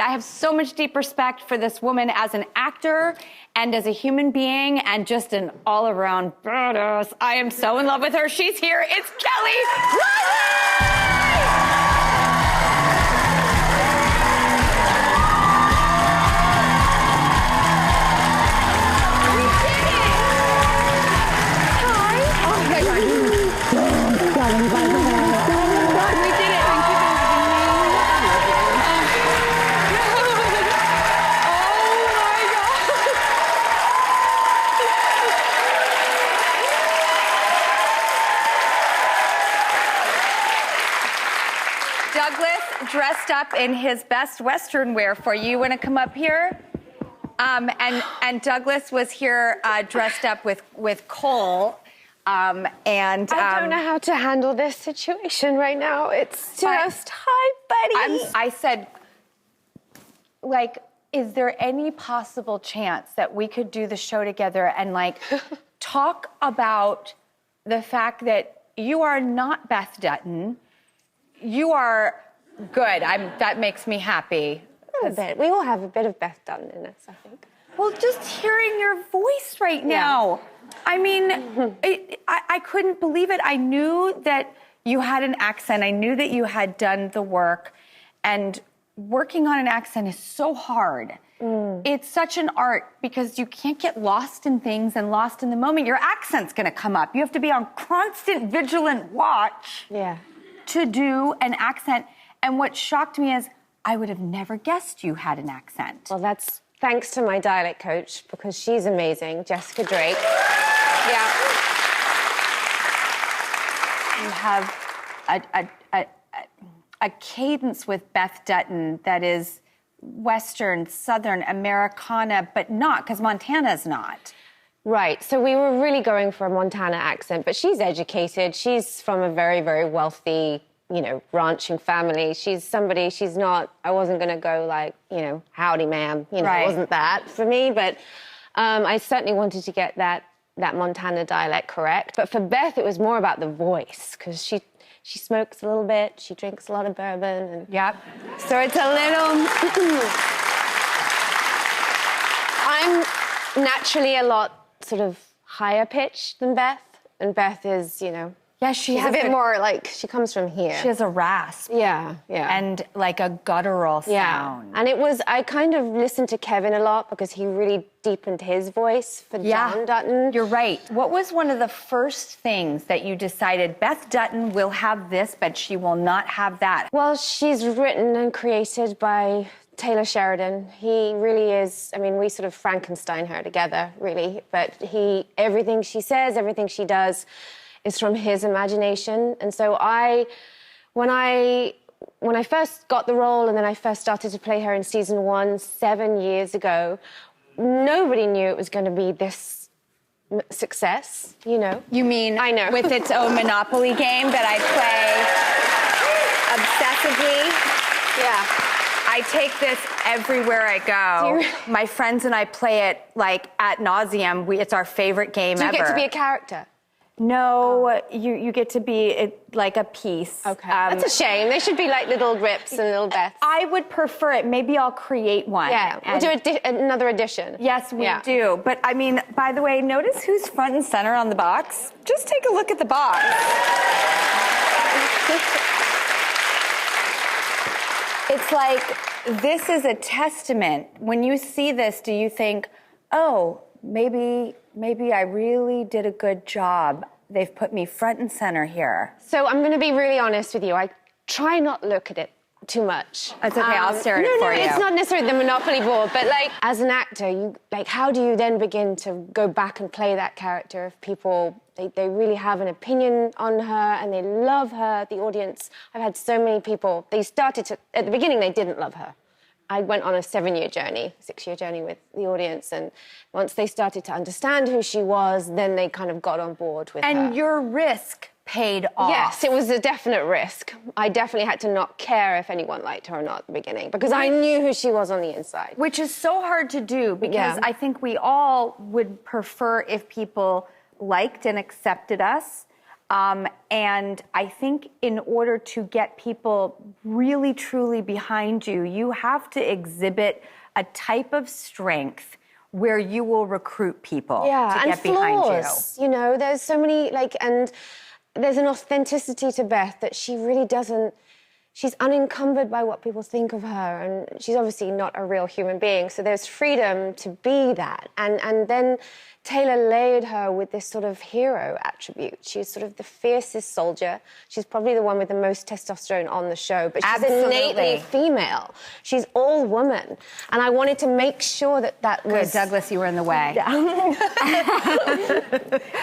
I have so much deep respect for this woman as an actor and as a human being and just an all-around badass. I am so in love with her. She's here. It's Kelly Reilly! Dressed up in his best Western wear for you. You want to come up here? And Douglas was here dressed up with Cole. I don't know how to handle this situation right now. It's just, hi, buddy. I said, like, is there any possible chance that we could do the show together and, like, talk about the fact that you are not Beth Dutton. You are... Good. That makes me happy. A bit. We all have a bit of Beth Dutton in us, I think. Well, just hearing your voice right now, I mean, I couldn't believe it. I knew that you had an accent. I knew that you had done the work. And working on an accent is so hard. It's such an art because you can't get lost in things and lost in the moment. Your accent's going to come up. You have to be on constant vigilant watch to do an accent. And what shocked me is I would have never guessed you had an accent. Well, that's thanks to my dialect coach, because she's amazing, Jessica Drake. Yeah. You have a cadence with Beth Dutton that is Western, Southern, Americana, but not, because Montana's not. Right, so we were really going for a Montana accent, but she's educated. She's from a very, very wealthy, you know, ranching family. She's not, I wasn't going to go like, you know, howdy, ma'am. You know, It wasn't that for me, but I certainly wanted to get that Montana dialect correct. But for Beth, it was more about the voice, because she smokes a little bit, she drinks a lot of bourbon. And so it's a little... I'm naturally a lot sort of higher pitched than Beth, and Beth is, you know... Yeah, she's a bit more like, she comes from here. She has a rasp. Yeah. And like a guttural sound. And it was, I kind of listened to Kevin a lot because he really deepened his voice for John Dutton. You're right. What was one of the first things that you decided, Beth Dutton will have this, but she will not have that? Well, she's written and created by Taylor Sheridan. He really is, I mean, we sort of Frankenstein her together, really. But everything she says, everything she does, is from his imagination. And so when I first got the role and then I first started to play her in season 1 7 years ago, nobody knew it was going to be this success, you know. You mean I know. With its own Monopoly game that I play obsessively? Yeah. I take this everywhere I go. My friends and I play it like ad nauseum. It's our favorite game ever. Do you get to be a character? No, you get to be like a piece. Okay, that's a shame. They should be like little Rips and little Beths. I would prefer it. Maybe I'll create one. Yeah, we'll do another edition. Yes, we do. But I mean, by the way, notice who's front and center on the box? Just take a look at the box. It's like, this is a testament. When you see this, do you think, oh, maybe I really did a good job. They've put me front and center here. So I'm going to be really honest with you. I try not to look at it too much. That's okay, I'll stare at it for you. No, it's not necessarily the Monopoly board, but like, as an actor, how do you then begin to go back and play that character if people, they really have an opinion on her and they love her, the audience? I've had so many people, at the beginning, they didn't love her. I went on a 6-year journey with the audience, and once they started to understand who she was, then they kind of got on board with her. And your risk paid off. Yes, it was a definite risk. I definitely had to not care if anyone liked her or not at the beginning, because I knew who she was on the inside. Which is so hard to do, because I think we all would prefer if people liked and accepted us. And I think in order to get people really, truly behind you, you have to exhibit a type of strength where you will recruit people to get behind you. You know, there's so many, and there's an authenticity to Beth that she really doesn't, she's unencumbered by what people think of her, and she's obviously not a real human being, so there's freedom to be that. And then Taylor layered her with this sort of hero attribute. She's sort of the fiercest soldier. She's probably the one with the most testosterone on the show, but she's innately female. She's all woman. And I wanted to make sure that was... Good, Douglas, you were in the way. Yeah.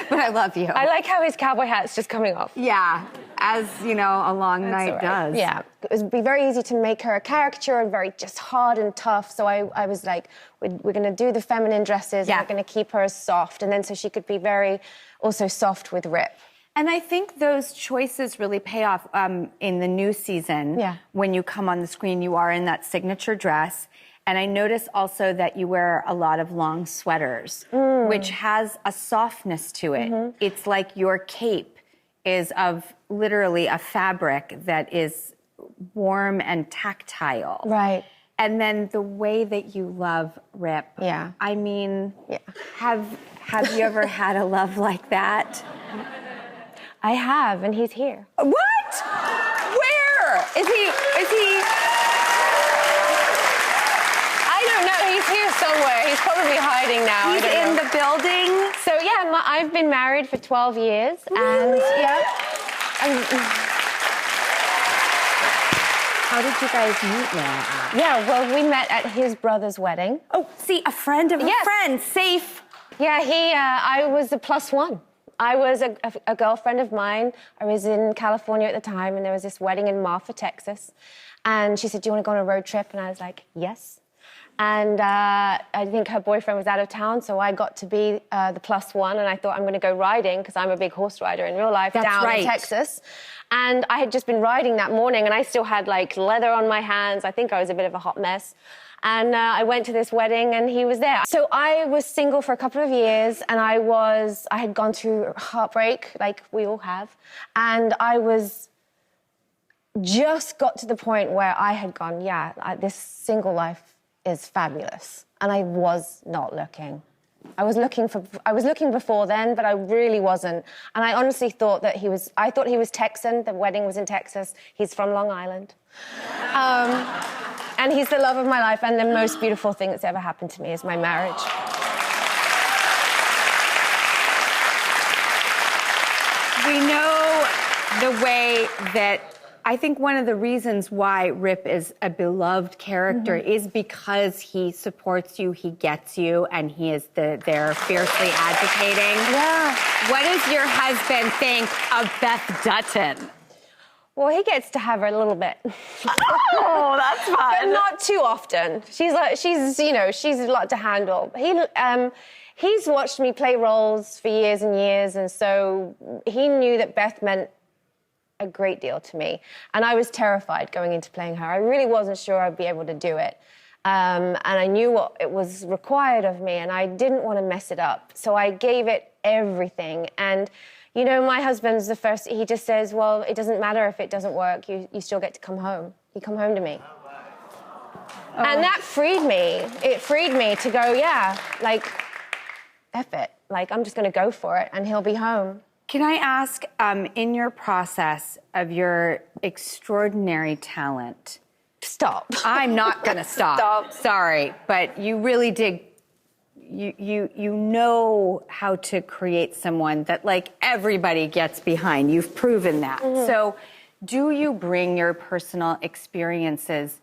But I love you. I like how his cowboy hat's just coming off. Yeah, as, you know, a long night does. Yeah, it would be very easy to make her a caricature and very just hard and tough. So I was like, we're going to do the feminine dresses and we're going to keep her as soft. And then so she could be very also soft with Rip. And I think those choices really pay off in the new season. Yeah. When you come on the screen, you are in that signature dress. And I notice also that you wear a lot of long sweaters, which has a softness to it. Mm-hmm. It's like your cape is of literally a fabric that is warm and tactile. Right. And then the way that you love Rip. Yeah. I mean, have you ever had a love like that? I have, and he's here. What? Where? Is he? I don't know. He's here somewhere. He's probably hiding now. He's in the building? So, yeah, I've been married for 12 years. Really? And, How did you guys meet now? Yeah, well, we met at his brother's wedding. Oh, see, a friend of a friend, safe. Yeah, I was a +1. I was a girlfriend of mine. I was in California at the time, and there was this wedding in Marfa, Texas. And she said, do you want to go on a road trip? And I was like, yes. And I think her boyfriend was out of town, so I got to be the +1, and I thought I'm going to go riding, because I'm a big horse rider in real life, down in Texas. And I had just been riding that morning, and I still had, leather on my hands. I think I was a bit of a hot mess. And I went to this wedding, and he was there. So I was single for a couple of years, and I had gone through heartbreak, like we all have. And I was just got to the point where I had gone, this single life is fabulous. And I was not looking. I was looking before then, but I really wasn't. And I honestly thought that I thought he was Texan. The wedding was in Texas. He's from Long Island. And he's the love of my life, and the most beautiful thing that's ever happened to me is my marriage. We know the way that I think one of the reasons why Rip is a beloved character is because he supports you, he gets you, and he is there fiercely advocating. Yeah. What does your husband think of Beth Dutton? Well, he gets to have her a little bit. Oh, that's fun. But not too often. She's a lot to handle. He's watched me play roles for years and years, and so he knew that Beth meant a great deal to me. And I was terrified going into playing her. I really wasn't sure I'd be able to do it. And I knew what it was required of me, and I didn't want to mess it up. So I gave it everything. And, you know, my husband's the first, he just says, well, it doesn't matter if it doesn't work. You still get to come home. You come home to me. Oh. And that freed me. It freed me to go, F it. I'm just going to go for it, and he'll be home. Can I ask, in your process of your extraordinary talent... Stop. I'm not going to stop. Stop. Sorry, but you really did... You know how to create someone that, everybody gets behind. You've proven that. Mm-hmm. So do you bring your personal experiences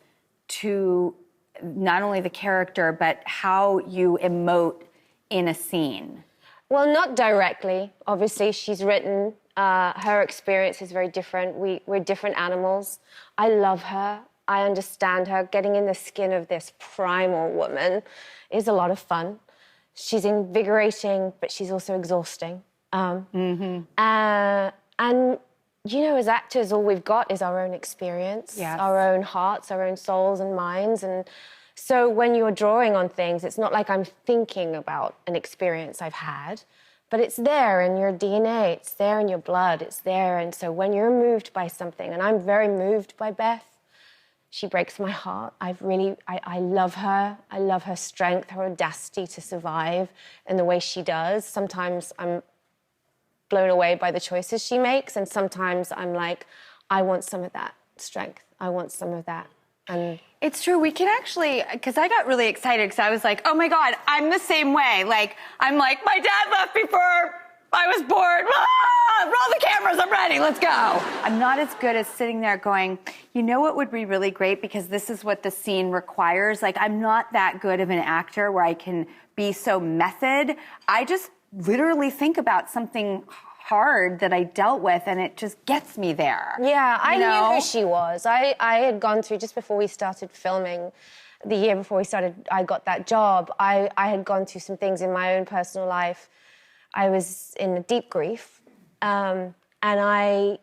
to not only the character, but how you emote in a scene? Well, not directly. Obviously, she's written. Her experience is very different. We're different animals. I love her. I understand her. Getting in the skin of this primal woman is a lot of fun. She's invigorating, but she's also exhausting. And, you know, as actors, all we've got is our own experience, our own hearts, our own souls and minds. And so when you're drawing on things, it's not like I'm thinking about an experience I've had. But it's there in your DNA, it's there in your blood, it's there. And so when you're moved by something, and I'm very moved by Beth, she breaks my heart. I love her. I love her strength, her audacity to survive in the way she does. Sometimes I'm blown away by the choices she makes, and sometimes I'm like, I want some of that strength. I want some of that. And it's true. We can actually, because I got really excited because I was like, oh my God, I'm the same way. Like, I'm like, my dad left before I was born. Ah, roll the cameras, I'm ready, let's go. I'm not as good as sitting there going, you know what would be really great, because this is what the scene requires. Like, I'm not that good of an actor where I can be so method. I just literally think about something hard that I dealt with, and it just gets me there. Yeah, I knew who she was. I had gone through, just before we started filming, the year before I got that job, I had gone through some things in my own personal life. I was in a deep grief, and I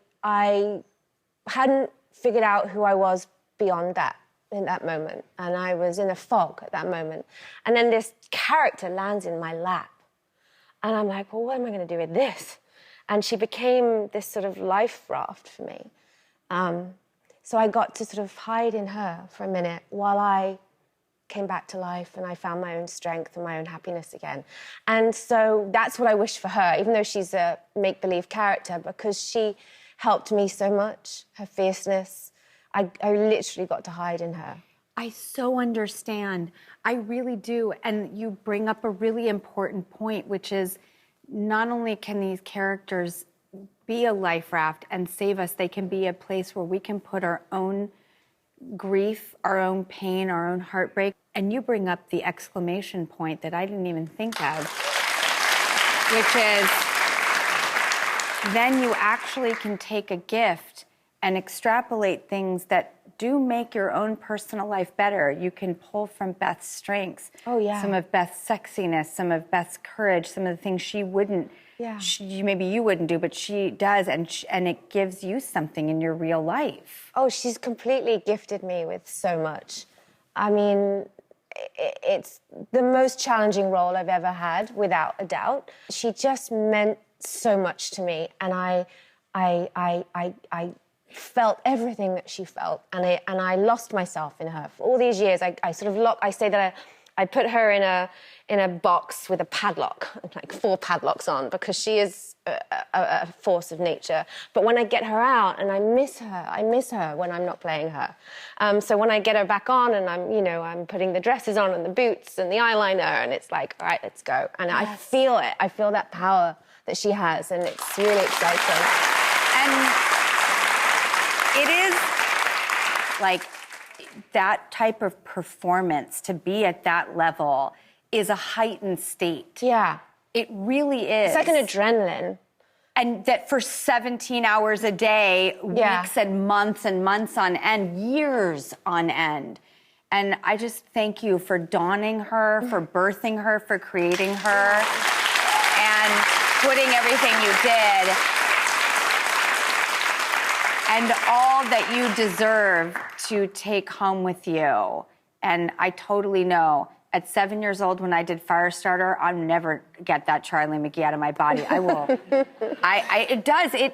hadn't figured out who I was beyond that in that moment, and I was in a fog at that moment. And then this character lands in my lap, and I'm like, well, what am I going to do with this? And she became this sort of life raft for me. So I got to sort of hide in her for a minute while I came back to life and I found my own strength and my own happiness again. And so that's what I wish for her, even though she's a make-believe character, because she helped me so much, her fierceness. I literally got to hide in her. I so understand. I really do. And you bring up a really important point, which is not only can these characters be a life raft and save us, they can be a place where we can put our own grief, our own pain, our own heartbreak. And you bring up the exclamation point that I didn't even think of, which is then you actually can take a gift and extrapolate things that do make your own personal life better. You can pull from Beth's strengths. Oh, yeah. Some of Beth's sexiness, some of Beth's courage, some of the things she wouldn't, maybe you wouldn't do, but she does, and it gives you something in your real life. Oh, she's completely gifted me with so much. I mean, it's the most challenging role I've ever had, without a doubt. She just meant so much to me, and I felt everything that she felt, and I lost myself in her. For all these years, I say that I put her in a box with a padlock, like 4 padlocks on, because she is a force of nature. But when I get her out, and I miss her when I'm not playing her. So when I get her back on, and I'm putting the dresses on and the boots and the eyeliner, and it's like, all right, let's go. And yes. I feel it. I feel that power that she has, and it's really exciting. And it is like that type of performance, to be at that level, is a heightened state. Yeah. It really is. It's like an adrenaline. And that for 17 hours a day, weeks and months on end, years on end. And I just thank you for dawning her, for birthing her, for creating her, and putting everything you did. And all that you deserve to take home with you. And I totally know, at 7 years old when I did Firestarter, I'll never get that Charlie McGee out of my body. I will. It does. They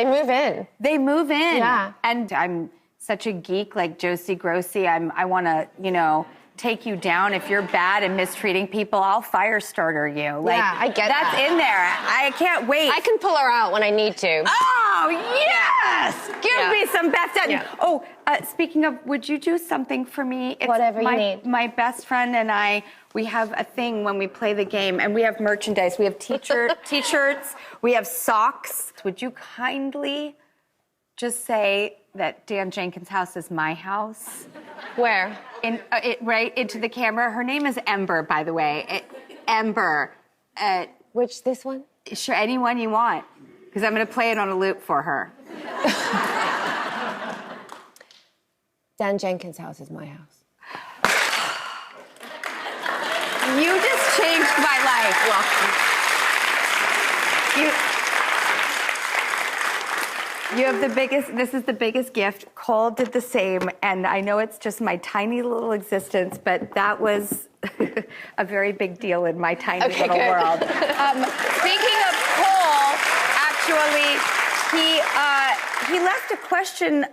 move in. They move in. Yeah. And I'm such a geek like Josie Grossi. I want to, take you down. If you're bad and mistreating people, I'll Firestarter you. I get that. That's in there. I can't wait. I can pull her out when I need to. Oh, yes! Give me some Beth Dutton. Yeah. Oh, speaking of, would you do something for me? Whatever you need. My best friend and I, we have a thing when we play the game, and we have merchandise. We have t-shirts, we have socks. Would you kindly just say that Dan Jenkins' house is my house? Where? Right into the camera. Her name is Ember, by the way. Ember. Which, this one? Sure, anyone you want, because I'm going to play it on a loop for her. Dan Jenkins' house is my house. You just changed my life. You have the biggest, this is the biggest gift. Cole did the same, and I know it's just my tiny little existence, but that was a very big deal in my tiny Okay, little good. world. Speaking of Cole, actually, he left a question.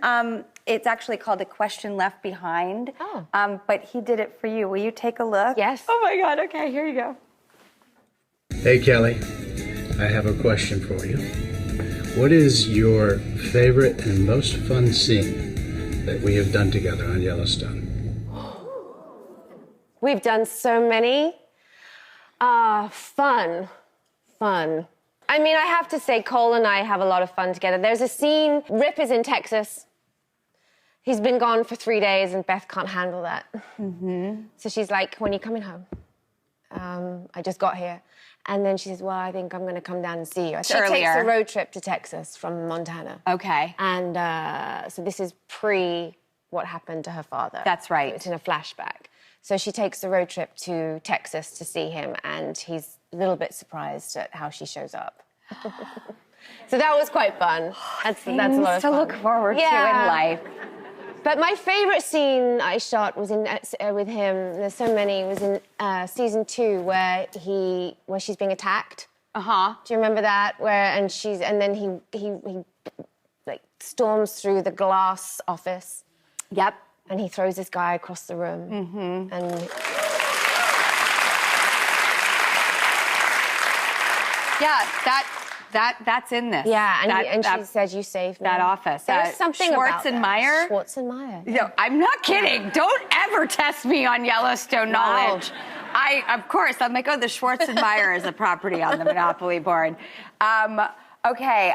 It's actually called a question left behind. Oh. But he did it for you. Will you take a look? Yes. Oh my God. Okay, here you go. Hey Kelly, I have a question for you. What is your favorite and most fun scene that we have done together on Yellowstone? We've done so many. Fun. I mean, I have to say, Cole and I have a lot of fun together. There's a scene, Rip is in Texas. He's been gone for 3 days and Beth can't handle that. Mm-hmm. So she's like, when are you coming home? I just got here. And then she says, well, I think I'm going to come down and see you. She takes a road trip to Texas from Montana. Okay. And so this is pre what happened to her father. That's right. So it's in a flashback. So she takes the road trip to Texas to see him, and he's a little bit surprised at how she shows up. So that was quite fun. That's a lot of fun. to look forward to in life. But my favorite scene I shot was in with him. There's so many. It was in season 2 where she's being attacked. Do you remember that? And then he like storms through the glass office. Yep. And he throws this guy across the room. Mm-hmm. And yeah, that's in this. Yeah, and she said, "You saved me." That office. There's something about that. Meyer. Schwartz and Meyer. No, I'm not kidding. Don't ever test me on Yellowstone knowledge. Of course, I'm like, the Schwartz and Meyer is a property on the Monopoly board. Okay,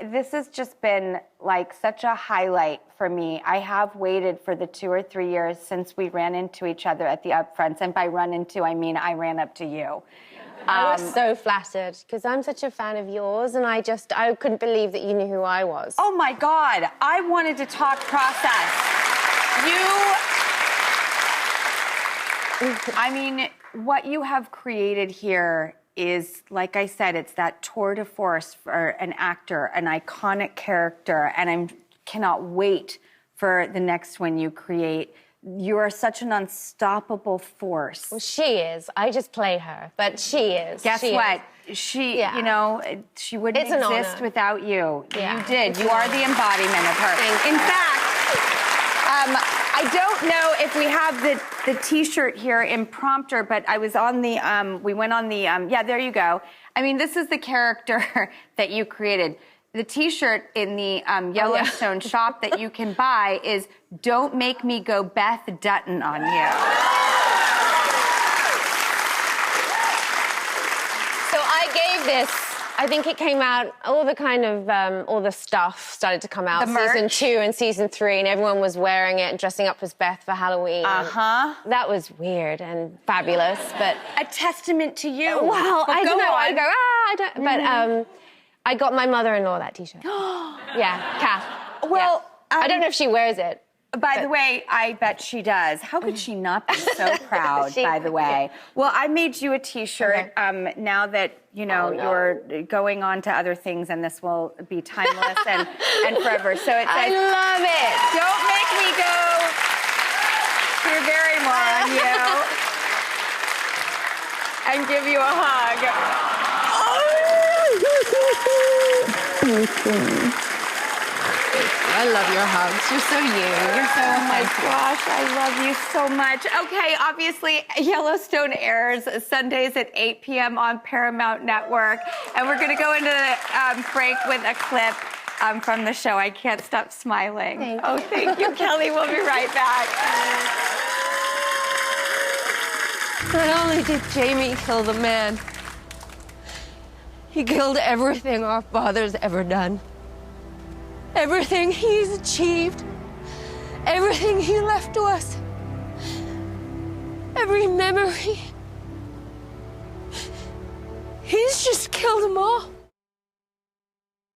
this has just been like such a highlight for me. I have waited for the 2 or 3 years since we ran into each other at the upfronts, and by run into, I mean I ran up to you. I was so flattered because I'm such a fan of yours, and I couldn't believe that you knew who I was. Oh my God, I wanted to talk process. I mean, what you have created here is, like I said, it's that tour de force for an actor, an iconic character, and I cannot wait for the next one you create. You are such an unstoppable force. Well, she is. I just play her, but she is. Guess what? She, you know, she wouldn't exist without you. Yeah. You did. You are the embodiment of her. In fact, I don't know if we have the T-shirt here in prompter, but I was on the, we went on the, yeah, there you go. I mean, this is the character that you created. The T-shirt in the Yellowstone shop that you can buy is "Don't Make Me Go Beth Dutton on You." So I gave this. I think it came out. All the kind of all the stuff started to come out. The merch? Season 2 and season 3, and everyone was wearing it and dressing up as Beth for Halloween. That was weird and fabulous, but a testament to you. Well, but I don't know. On. I go, I don't. But I got my mother-in-law that T-shirt. Yeah, Kath. Well, yeah. I don't know if she wears it. By the way, I bet she does. How could she not be so proud, by the way? Well, I made you a T-shirt now that, you know, you're going on to other things, and this will be timeless and forever. So it says, I love it. Don't make me go Drew Barrymore on you and give you a hug. I love your hugs. You're so you. You're so Oh my gosh, I love you so much. Okay, obviously, Yellowstone airs Sundays at 8 p.m. on Paramount Network. And we're going to go into the break with a clip from the show. I can't stop smiling. Thank you, Kelly. We'll be right back. Not only did Jamie kill the man, he killed everything our father's ever done. Everything he's achieved, everything he left to us, every memory. He's just killed them all.